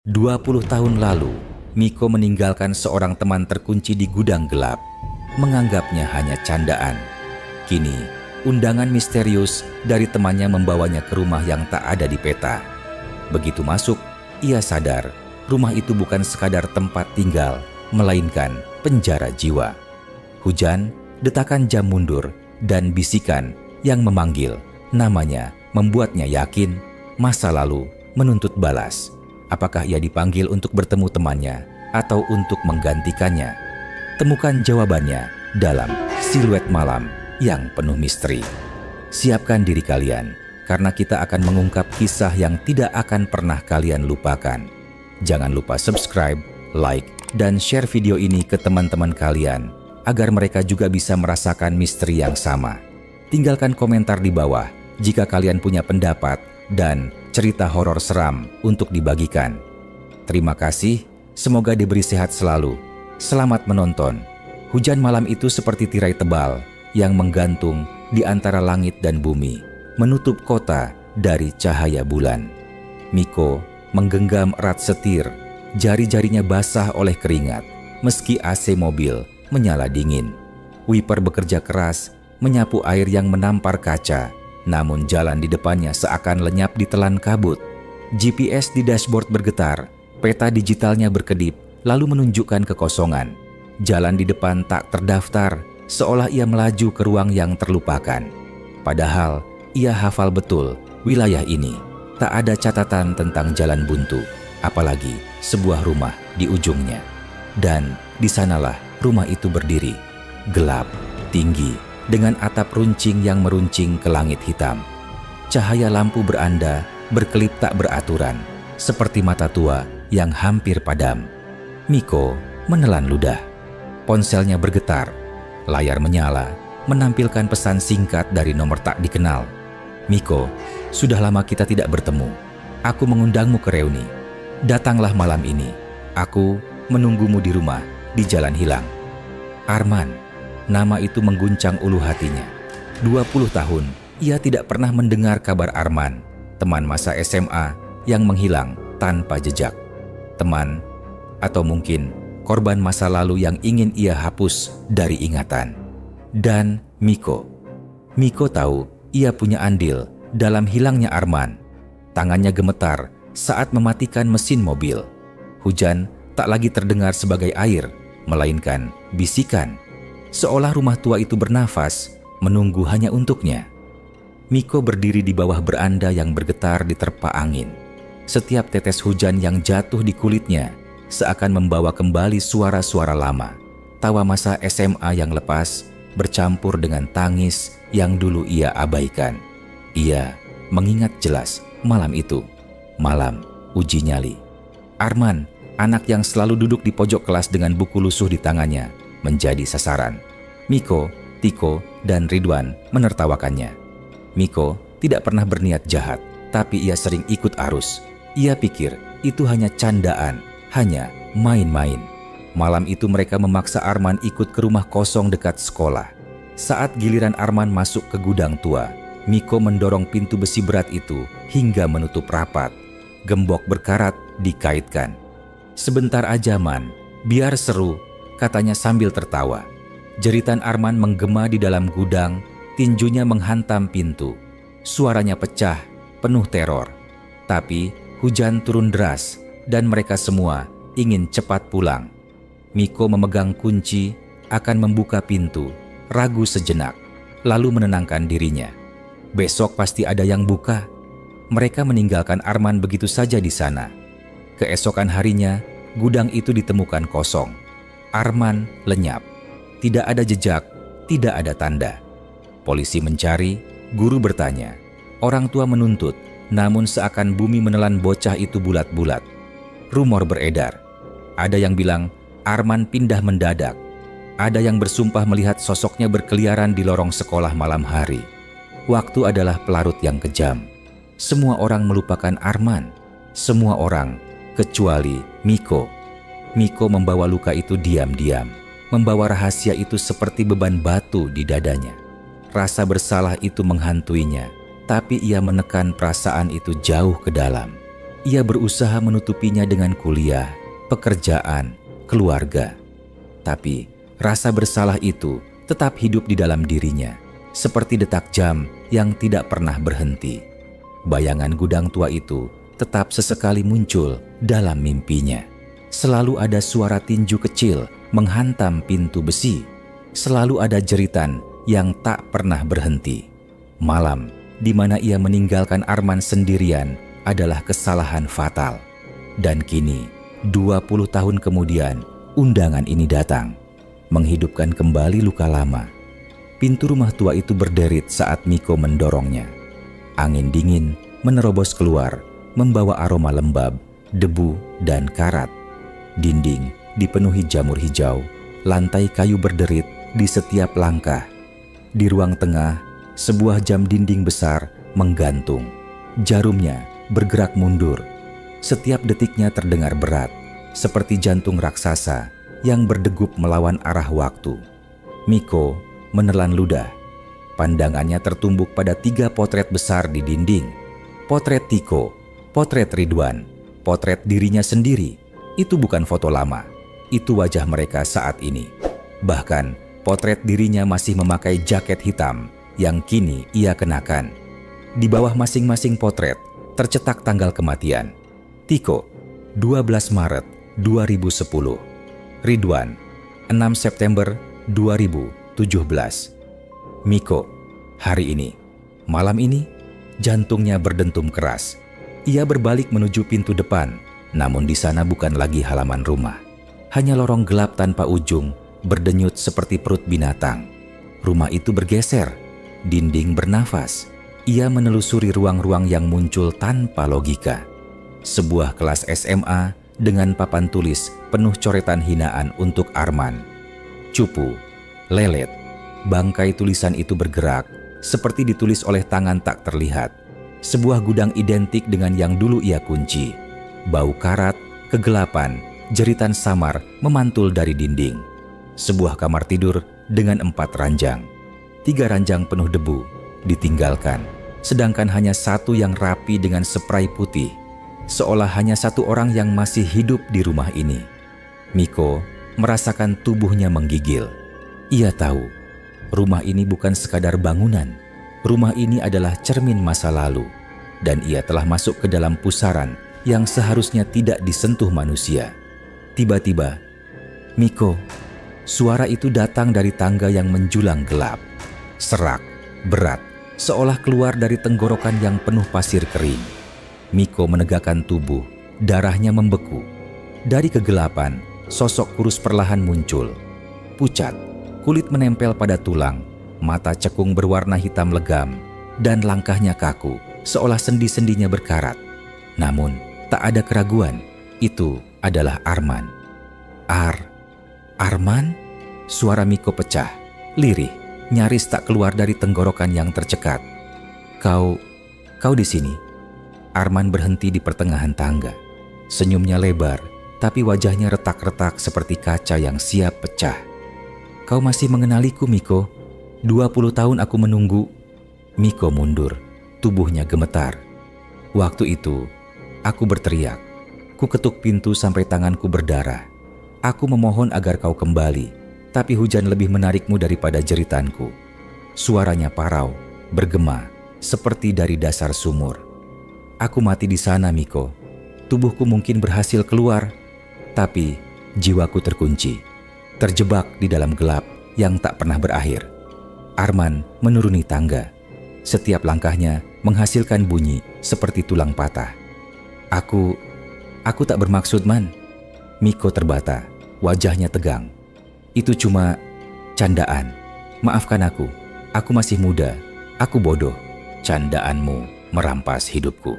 20 tahun lalu, Miko meninggalkan seorang teman terkunci di gudang gelap, menganggapnya hanya candaan. Kini, undangan misterius dari temannya membawanya ke rumah yang tak ada di peta. Begitu masuk, ia sadar rumah itu bukan sekadar tempat tinggal, melainkan penjara jiwa. Hujan, detakan jam mundur, dan bisikan yang memanggil namanya membuatnya yakin masa lalu menuntut balas. Apakah ia dipanggil untuk bertemu temannya atau untuk menggantikannya? Temukan jawabannya dalam Siluet Malam yang penuh misteri. Siapkan diri kalian, karena kita akan mengungkap kisah yang tidak akan pernah kalian lupakan. Jangan lupa subscribe, like, dan share video ini ke teman-teman kalian, agar mereka juga bisa merasakan misteri yang sama. Tinggalkan komentar di bawah jika kalian punya pendapat dan cerita horor seram untuk dibagikan. Terima kasih, semoga diberi sehat selalu. Selamat menonton. Hujan malam itu seperti tirai tebal yang menggantung di antara langit dan bumi, menutup kota dari cahaya bulan. Miko menggenggam erat setir, jari-jarinya basah oleh keringat, meski AC mobil menyala dingin. Wiper bekerja keras, menyapu air yang menampar kaca, namun jalan di depannya seakan lenyap ditelan kabut. GPS di dashboard bergetar, peta digitalnya berkedip, lalu menunjukkan kekosongan. Jalan di depan tak terdaftar, seolah ia melaju ke ruang yang terlupakan. Padahal, ia hafal betul wilayah ini. Tak ada catatan tentang jalan buntu, apalagi sebuah rumah di ujungnya. Dan di sanalah rumah itu berdiri, gelap, tinggi, dengan atap runcing yang meruncing ke langit hitam. Cahaya lampu beranda, berkelip tak beraturan, seperti mata tua yang hampir padam. Miko menelan ludah. Ponselnya bergetar, layar menyala, menampilkan pesan singkat dari nomor tak dikenal. Miko, sudah lama kita tidak bertemu. Aku mengundangmu ke reuni. Datanglah malam ini. Aku menunggumu di rumah, di Jalan Hilang. Arman. Nama itu mengguncang ulu hatinya. 20 tahun, ia tidak pernah mendengar kabar Arman, teman masa SMA yang menghilang tanpa jejak. Teman, atau mungkin korban masa lalu yang ingin ia hapus dari ingatan. Dan Miko. Miko tahu ia punya andil dalam hilangnya Arman. Tangannya gemetar saat mematikan mesin mobil. Hujan tak lagi terdengar sebagai air, melainkan bisikan. Seolah rumah tua itu bernafas, menunggu hanya untuknya. Miko berdiri di bawah beranda yang bergetar diterpa angin. Setiap tetes hujan yang jatuh di kulitnya seakan membawa kembali suara-suara lama. Tawa masa SMA yang lepas bercampur dengan tangis yang dulu ia abaikan. Ia mengingat jelas malam itu, malam uji nyali. Arman, anak yang selalu duduk di pojok kelas dengan buku lusuh di tangannya, menjadi sasaran. Miko, Tiko, dan Ridwan menertawakannya. Miko tidak pernah berniat jahat, tapi ia sering ikut arus. Ia pikir itu hanya candaan, hanya main-main. Malam itu mereka memaksa Arman ikut ke rumah kosong dekat sekolah. Saat giliran Arman masuk ke gudang tua, Miko mendorong pintu besi berat itu hingga menutup rapat. Gembok berkarat dikaitkan. Sebentar aja, Man, biar seru, katanya sambil tertawa. Jeritan Arman menggema di dalam gudang, tinjunya menghantam pintu. Suaranya pecah, penuh teror. Tapi hujan turun deras dan mereka semua ingin cepat pulang. Miko memegang kunci, akan membuka pintu, ragu sejenak, lalu menenangkan dirinya. Besok pasti ada yang buka. Mereka meninggalkan Arman begitu saja di sana. Keesokan harinya, gudang itu ditemukan kosong. Arman lenyap. Tidak ada jejak, tidak ada tanda. Polisi mencari, guru bertanya. Orang tua menuntut, namun seakan bumi menelan bocah itu bulat-bulat. Rumor beredar. Ada yang bilang Arman pindah mendadak. Ada yang bersumpah melihat sosoknya berkeliaran di lorong sekolah malam hari. Waktu adalah pelarut yang kejam. Semua orang melupakan Arman. Semua orang, kecuali Miko. Miko membawa luka itu diam-diam. Membawa rahasia itu seperti beban batu di dadanya. Rasa bersalah itu menghantuinya, tapi ia menekan perasaan itu jauh ke dalam. Ia berusaha menutupinya dengan kuliah, pekerjaan, keluarga. Tapi rasa bersalah itu tetap hidup di dalam dirinya, seperti detak jam yang tidak pernah berhenti. Bayangan gudang tua itu tetap sesekali muncul dalam mimpinya. Selalu ada suara tinju kecil menghantam pintu besi. Selalu ada jeritan yang tak pernah berhenti. Malam di mana ia meninggalkan Arman sendirian adalah kesalahan fatal. Dan kini, 20 tahun kemudian, undangan ini datang, menghidupkan kembali luka lama. Pintu rumah tua itu berderit saat Miko mendorongnya. Angin dingin menerobos keluar, membawa aroma lembab, debu, dan karat. Dinding dipenuhi jamur hijau, lantai kayu berderit di setiap langkah. Di ruang tengah, sebuah jam dinding besar menggantung. Jarumnya bergerak mundur. Setiap detiknya terdengar berat, seperti jantung raksasa yang berdegup melawan arah waktu. Miko menelan ludah. Pandangannya tertumbuk pada 3 potret besar di dinding. Potret Tiko, potret Ridwan, potret dirinya sendiri. Itu bukan foto lama, itu wajah mereka saat ini. Bahkan, potret dirinya masih memakai jaket hitam yang kini ia kenakan. Di bawah masing-masing potret tercetak tanggal kematian. Tiko, 12 Maret 2010. Ridwan, 6 September 2017. Miko, hari ini, malam ini, jantungnya berdentum keras. Ia berbalik menuju pintu depan, namun di sana bukan lagi halaman rumah. Hanya lorong gelap tanpa ujung, berdenyut seperti perut binatang. Rumah itu bergeser, dinding bernafas. Ia menelusuri ruang-ruang yang muncul tanpa logika. Sebuah kelas SMA dengan papan tulis penuh coretan hinaan untuk Arman. Cupu, lelet, bangkai tulisan itu bergerak, seperti ditulis oleh tangan tak terlihat. Sebuah gudang identik dengan yang dulu ia kunci. Bau karat, kegelapan, jeritan samar memantul dari dinding. Sebuah kamar tidur dengan 4 ranjang. 3 ranjang penuh debu, ditinggalkan. Sedangkan hanya 1 yang rapi dengan spray putih. Seolah hanya 1 orang yang masih hidup di rumah ini. Miko merasakan tubuhnya menggigil. Ia tahu, rumah ini bukan sekadar bangunan. Rumah ini adalah cermin masa lalu. Dan ia telah masuk ke dalam pusaran yang seharusnya tidak disentuh manusia. Tiba-tiba, Miko, suara itu datang dari tangga yang menjulang gelap. Serak, berat, seolah keluar dari tenggorokan yang penuh pasir kering. Miko menegakkan tubuh, darahnya membeku. Dari kegelapan, sosok kurus perlahan muncul. Pucat, kulit menempel pada tulang, mata cekung berwarna hitam legam, dan langkahnya kaku, seolah sendi-sendinya berkarat. Namun, tak ada keraguan, itu adalah Arman. Arman? Suara Miko pecah, lirih, nyaris tak keluar dari tenggorokan yang tercekat. Kau di sini? Arman berhenti di pertengahan tangga. Senyumnya lebar, tapi wajahnya retak-retak seperti kaca yang siap pecah. Kau masih mengenaliku, Miko? 20 tahun aku menunggu. Miko mundur, tubuhnya gemetar. Waktu itu, aku berteriak. Ku ketuk pintu sampai tanganku berdarah. Aku memohon agar kau kembali, tapi hujan lebih menarikmu daripada jeritanku. Suaranya parau, bergema, seperti dari dasar sumur. Aku mati di sana, Miko. Tubuhku mungkin berhasil keluar, tapi jiwaku terkunci, terjebak di dalam gelap yang tak pernah berakhir. Arman menuruni tangga. Setiap langkahnya menghasilkan bunyi seperti tulang patah. Aku tak bermaksud, Man. Miko terbata, wajahnya tegang. Itu cuma candaan. Maafkan aku. Aku masih muda. Aku bodoh. Candaanmu merampas hidupku.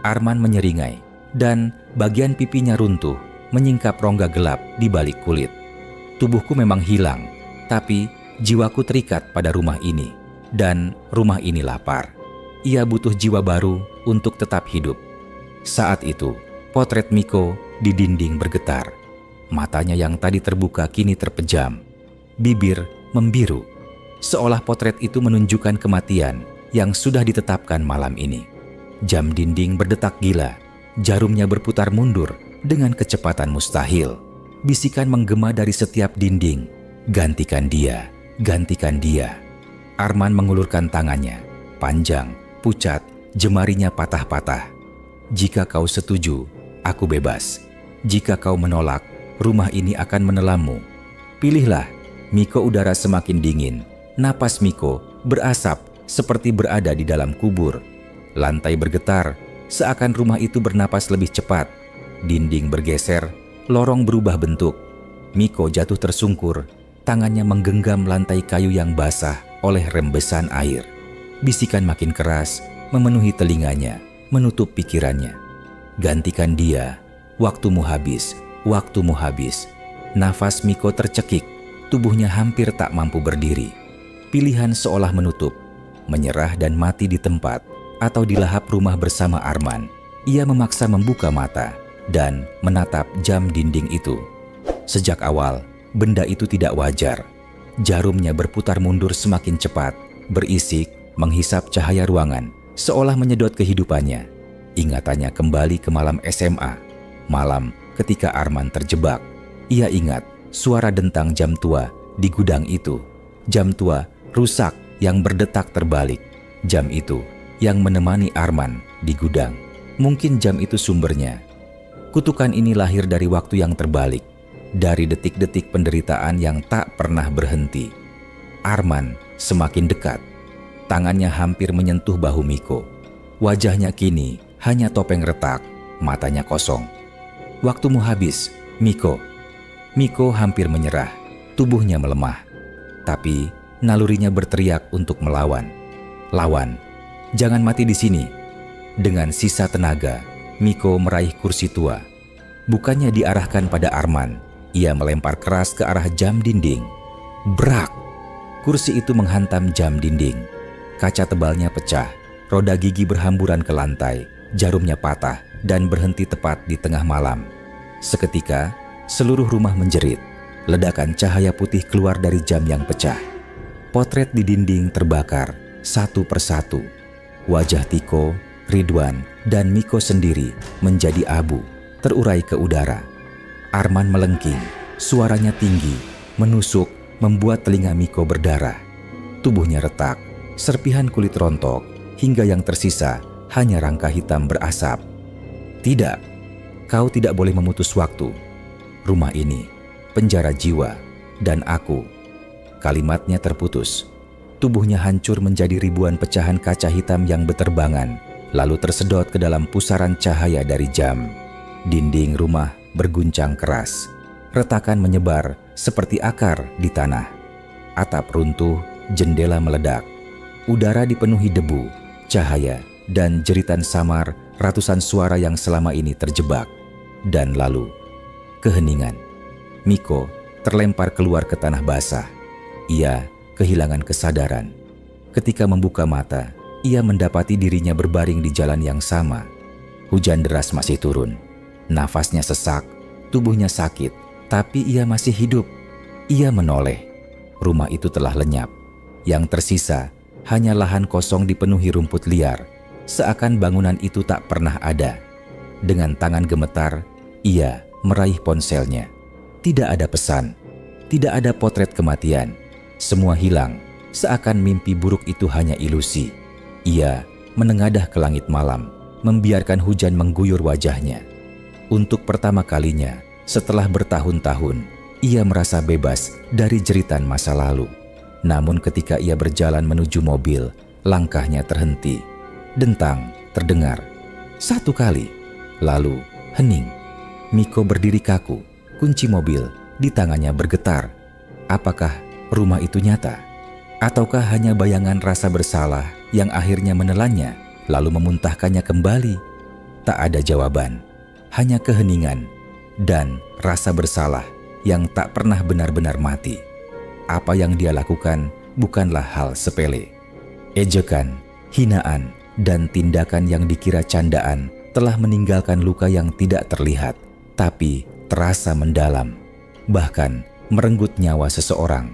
Arman menyeringai, dan bagian pipinya runtuh, menyingkap rongga gelap di balik kulit. Tubuhku memang hilang, tapi jiwaku terikat pada rumah ini. Dan rumah ini lapar. Ia butuh jiwa baru untuk tetap hidup. Saat itu, potret Miko di dinding bergetar. Matanya yang tadi terbuka kini terpejam. Bibir membiru. Seolah potret itu menunjukkan kematian yang sudah ditetapkan malam ini. Jam dinding berdetak gila. Jarumnya berputar mundur dengan kecepatan mustahil. Bisikan menggema dari setiap dinding, "Gantikan dia, gantikan dia." Arman mengulurkan tangannya, panjang, pucat, jemarinya patah-patah. "Jika kau setuju, aku bebas. Jika kau menolak, rumah ini akan menelanmu. Pilihlah." Miko udara semakin dingin. Napas Miko berasap seperti berada di dalam kubur. Lantai bergetar, seakan rumah itu bernapas lebih cepat. Dinding bergeser, lorong berubah bentuk. Miko jatuh tersungkur, tangannya menggenggam lantai kayu yang basah oleh rembesan air. Bisikan makin keras, memenuhi telinganya, menutup pikirannya. "Gantikan dia, waktumu habis, waktumu habis." Nafas Miko tercekik, tubuhnya hampir tak mampu berdiri. Pilihan seolah menutup, menyerah dan mati di tempat, atau dilahap rumah bersama Arman. Ia memaksa membuka mata dan menatap jam dinding itu. Sejak awal, benda itu tidak wajar. Jarumnya berputar mundur semakin cepat, berisik, menghisap cahaya ruangan, seolah menyedot kehidupannya. Ingatannya kembali ke malam SMA, malam ketika Arman terjebak. Ia ingat suara dentang jam tua di gudang itu. Jam tua rusak yang berdetak terbalik. Jam itu yang menemani Arman di gudang. Mungkin jam itu sumbernya. Kutukan ini lahir dari waktu yang terbalik, dari detik-detik penderitaan yang tak pernah berhenti. Arman semakin dekat. Tangannya hampir menyentuh bahu Miko. Wajahnya kini hanya topeng retak, matanya kosong. "Waktumu habis, Miko." Miko hampir menyerah, tubuhnya melemah. Tapi nalurinya berteriak untuk melawan. "Lawan, jangan mati di sini." Dengan sisa tenaga, Miko meraih kursi tua. Bukannya diarahkan pada Arman, ia melempar keras ke arah jam dinding. Brak! Kursi itu menghantam jam dinding. Kaca tebalnya pecah, roda gigi berhamburan ke lantai, jarumnya patah dan berhenti tepat di tengah malam. Seketika, seluruh rumah menjerit. Ledakan cahaya putih keluar dari jam yang pecah. Potret di dinding terbakar satu persatu. Wajah Tiko, Ridwan, dan Miko sendiri menjadi abu, terurai ke udara. Arman melengking, suaranya tinggi, menusuk, membuat telinga Miko berdarah. Tubuhnya retak, serpihan kulit rontok, hingga yang tersisa hanya rangka hitam berasap. "Tidak, kau tidak boleh memutus waktu. Rumah ini, penjara jiwa, dan aku." Kalimatnya terputus. Tubuhnya hancur menjadi ribuan pecahan kaca hitam yang beterbangan, lalu tersedot ke dalam pusaran cahaya dari jam. Dinding rumah berguncang keras. Retakan menyebar seperti akar di tanah. Atap runtuh, jendela meledak. Udara dipenuhi debu, cahaya, dan jeritan samar ratusan suara yang selama ini terjebak. Dan lalu, keheningan. Miko terlempar keluar ke tanah basah. Ia kehilangan kesadaran. Ketika membuka mata, ia mendapati dirinya berbaring di jalan yang sama. Hujan deras masih turun. Nafasnya sesak, tubuhnya sakit, tapi ia masih hidup. Ia menoleh. Rumah itu telah lenyap. Yang tersisa hanya lahan kosong dipenuhi rumput liar, seakan bangunan itu tak pernah ada. Dengan tangan gemetar, ia meraih ponselnya. Tidak ada pesan, tidak ada potret kematian. Semua hilang, seakan mimpi buruk itu hanya ilusi. Ia menengadah ke langit malam, membiarkan hujan mengguyur wajahnya. Untuk pertama kalinya, setelah bertahun-tahun, ia merasa bebas dari jeritan masa lalu. Namun ketika ia berjalan menuju mobil, langkahnya terhenti. Dentang terdengar. Satu kali. Lalu hening. Miko berdiri kaku, kunci mobil di tangannya bergetar. Apakah rumah itu nyata? Ataukah hanya bayangan rasa bersalah yang akhirnya menelannya, lalu memuntahkannya kembali? Tak ada jawaban, hanya keheningan dan rasa bersalah yang tak pernah benar-benar mati. Apa yang dia lakukan bukanlah hal sepele. Ejekan, hinaan, dan tindakan yang dikira candaan telah meninggalkan luka yang tidak terlihat, tapi terasa mendalam, bahkan merenggut nyawa seseorang.